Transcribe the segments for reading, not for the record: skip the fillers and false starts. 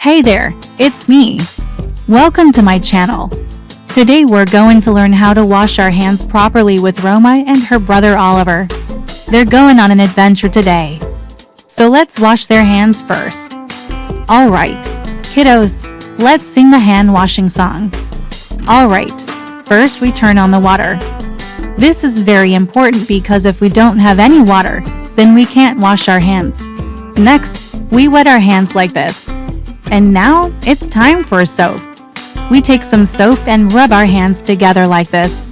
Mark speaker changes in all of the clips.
Speaker 1: Hey there, it's me. Welcome to my channel. Today we're going to learn how to wash our hands properly with Roma and her brother Oliver. They're going on an adventure today. So let's wash their hands first. Alright, kiddos, let's sing the hand washing song. Alright, first we turn on the water. This is very important because if we don't have any water, then we can't wash our hands. Next, we wet our hands like this. And now, it's time for soap. We take some soap and rub our hands together like this.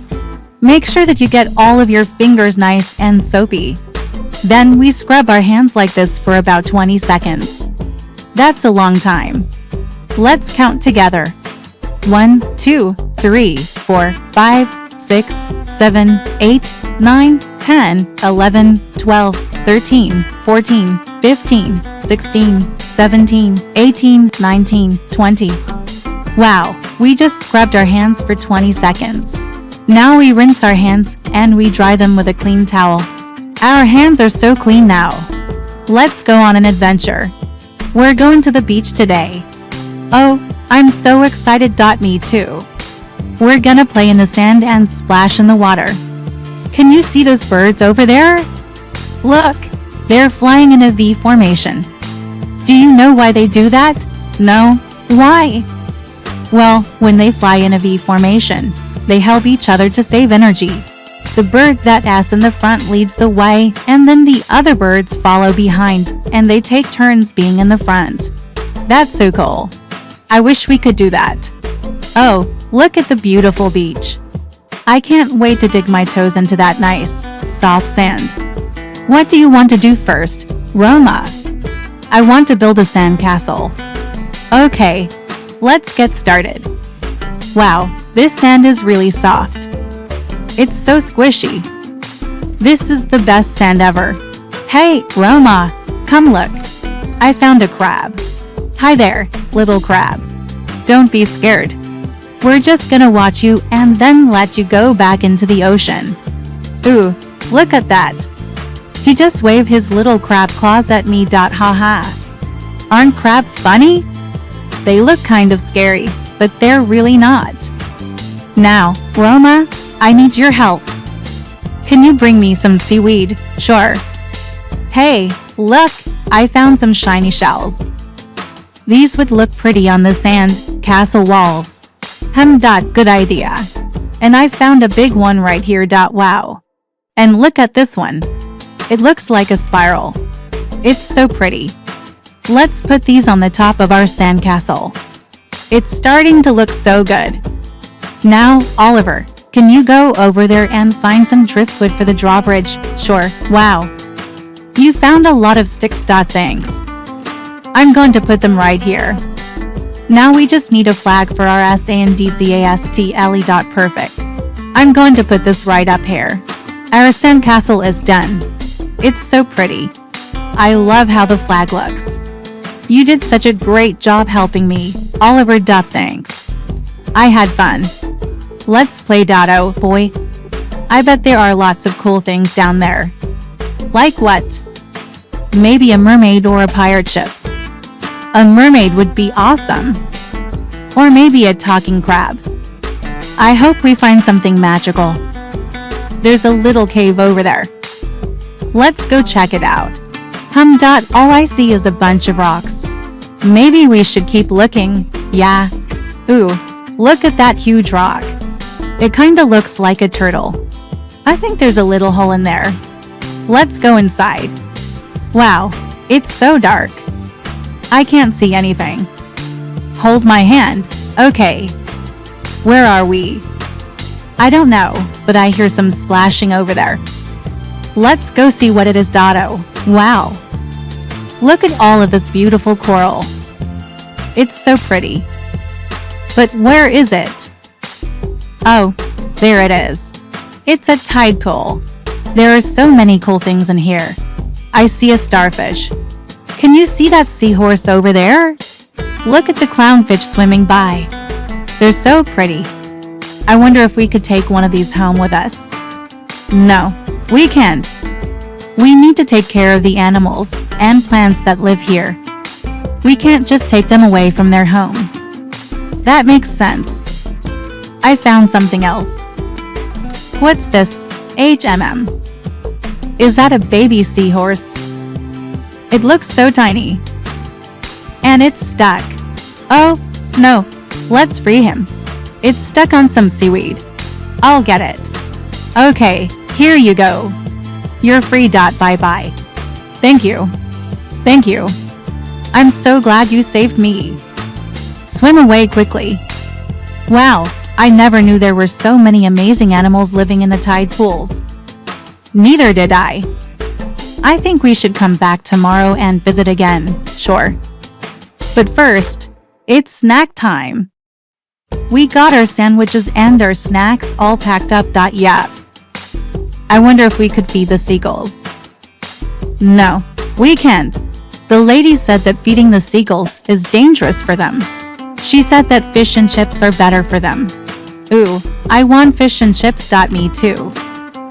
Speaker 1: Make sure that you get all of your fingers nice and soapy. Then we scrub our hands like this for about 20 seconds. That's a long time. Let's count together. 1, 2, 3, 4, 5, 6, 7, 8, 9, 10, 11, 12, 13, 14, 15, 16, 17, 18, 19, 20. Wow, we just scrubbed our hands for 20 seconds. Now we rinse our hands and we dry them with a clean towel. Our hands are so clean now. Let's go on an adventure. We're going to the beach today. Oh, I'm so excited. Me too. We're gonna play in the sand and splash in the water. Can you see those birds over there? Look, they're flying in a V formation. Do you know why they do that? No? Why? Well, when they fly in a V formation, they help each other to save energy. The bird that's in the front leads the way, and then the other birds follow behind, and they take turns being in the front. That's so cool. I wish we could do that. Oh, look at the beautiful beach. I can't wait to dig my toes into that nice, soft sand. What do you want to do first, Roma? I want to build a sand castle. Okay, let's get started. Wow, this sand is really soft. It's so squishy. This is the best sand ever. Hey, Roma, come look. I found a crab. Hi there, little crab. Don't be scared. We're just gonna watch you and then let you go back into the ocean. Ooh, look at that. He just waved his little crab claws at me. Haha. Aren't crabs funny? They look kind of scary, but they're really not. Now, Roma, I need your help. Can you bring me some seaweed? Sure. Hey, look, I found some shiny shells. These would look pretty on the sand castle walls. Good idea. And I found a big one right here. Wow. And look at this one. It looks like a spiral. It's so pretty. Let's put these on the top of our sandcastle. It's starting to look so good. Now, Oliver, can you go over there and find some driftwood for the drawbridge? Sure. Wow. You found a lot of sticks. Thanks. I'm going to put them right here. Now we just need a flag for our sandcastle. Perfect. I'm going to put this right up here. Our sandcastle is done. It's so pretty. I love how the flag looks. You did such a great job helping me, Oliver. Thanks. I had fun. Let's play. Oh boy. I bet there are lots of cool things down there. Like what? Maybe a mermaid or a pirate ship. A mermaid would be awesome. Or maybe a talking crab. I hope we find something magical. There's a little cave over there. Let's go check it out. All I see is a bunch of rocks. Maybe we should keep looking. Yeah. Ooh, look at that huge rock. It kinda looks like a turtle. I think there's a little hole in there. Let's go inside. Wow, it's so dark. I can't see anything. Hold my hand. Okay. Where are we? I don't know, but I hear some splashing over there. Let's go see what it is. Wow. Look at all of this beautiful coral. It's so pretty. But where is it? Oh, there it is. It's a tide pool. There are so many cool things in here. I see a starfish. Can you see that seahorse over there? Look at the clownfish swimming by. They're so pretty. I wonder if we could take one of these home with us. No, we can't. We need to take care of the animals and plants that live here. We can't just take them away from their home. That makes sense. I found something else. What's this? HMM. Is that a baby seahorse? It looks so tiny. And it's stuck. Oh, no. Let's free him. It's stuck on some seaweed. I'll get it. Okay, here you go. You're free. Bye-bye. Thank you. Thank you. I'm so glad you saved me. Swim away quickly. Wow, I never knew there were so many amazing animals living in the tide pools. Neither did I. I think we should come back tomorrow and visit again, sure. But first, it's snack time. We got our sandwiches and our snacks all packed up. Yep. I wonder if we could feed the seagulls. No, we can't. The lady said that feeding the seagulls is dangerous for them. She said that fish and chips are better for them. Ooh, I want fish and chips. Me too.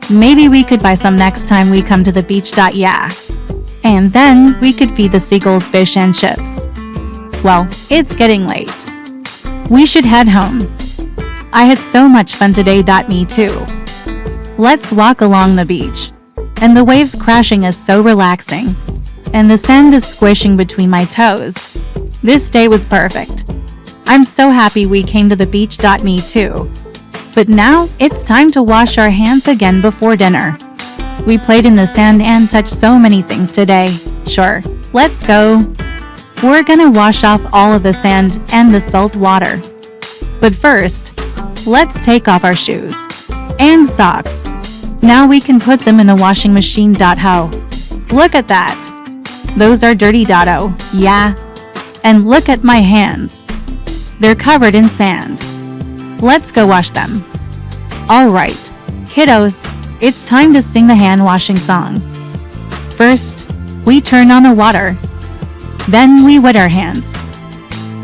Speaker 1: Maybe we could buy some next time we come to the beach. Yeah. And then we could feed the seagulls fish and chips. Well, it's getting late. We should head home. I had so much fun today. Me too. Let's walk along the beach. And the waves crashing is so relaxing. And the sand is squishing between my toes. This day was perfect. I'm so happy we came to the beach. Me too. But now, it's time to wash our hands again before dinner. We played in the sand and touched so many things today. Sure, let's go. We're gonna wash off all of the sand and the salt water. But first, let's take off our shoes and socks. Now we can put them in the washing machine. Ho. Look at that. Those are dirty. Oh, yeah. And look at my hands. They're covered in sand. Let's go wash them. Alright, kiddos, it's time to sing the hand washing song. First, we turn on the water. Then we wet our hands.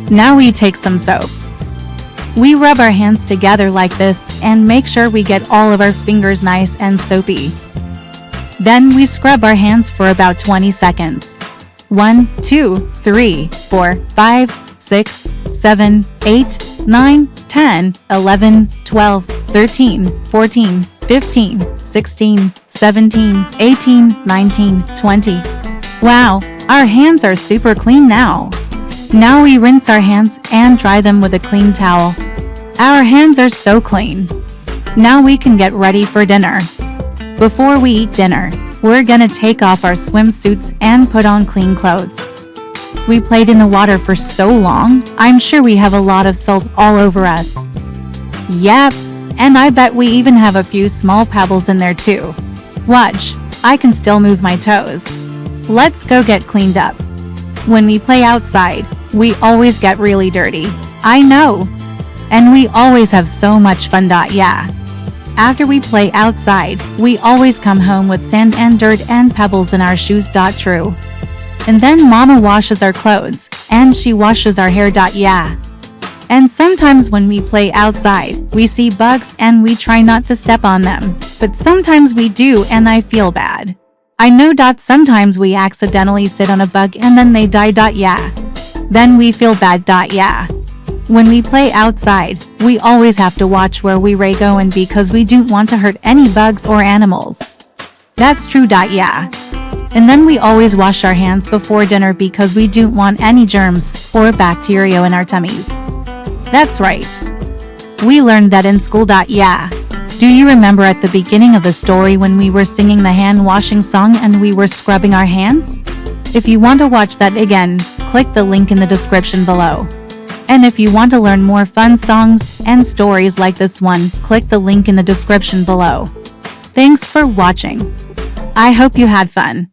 Speaker 1: Now we take some soap. We rub our hands together like this and make sure we get all of our fingers nice and soapy. Then we scrub our hands for about 20 seconds. 1, 2, 3, 4, 5, 6, 7, 8, 9, 10, 11, 12, 13, 14, 15, 16, 17, 18, 19, 20. Wow, our hands are super clean now. Now we rinse our hands and dry them with a clean towel. Our hands are so clean. Now we can get ready for dinner. Before we eat dinner, we're gonna take off our swimsuits and put on clean clothes. We played in the water for so long, I'm sure we have a lot of salt all over us. Yep, and I bet we even have a few small pebbles in there too. Watch, I can still move my toes. Let's go get cleaned up. When we play outside, we always get really dirty. I know. And we always have so much fun. Yeah. After we play outside, we always come home with sand and dirt and pebbles in our shoes. True. And then Mama washes our clothes, and she washes our hair. Yeah. And sometimes when we play outside, we see bugs and we try not to step on them. But sometimes we do and I feel bad. I know. Sometimes we accidentally sit on a bug and then they die. Yeah. Then we feel bad. Yeah. When we play outside, we always have to watch where we go in because we don't want to hurt any bugs or animals. That's true. Yeah. And then we always wash our hands before dinner because we don't want any germs or bacteria in our tummies. That's right. We learned that in school. Yeah. Do you remember at the beginning of the story when we were singing the hand washing song and we were scrubbing our hands? If you want to watch that again, click the link in the description below. And if you want to learn more fun songs and stories like this one, click the link in the description below. Thanks for watching. I hope you had fun.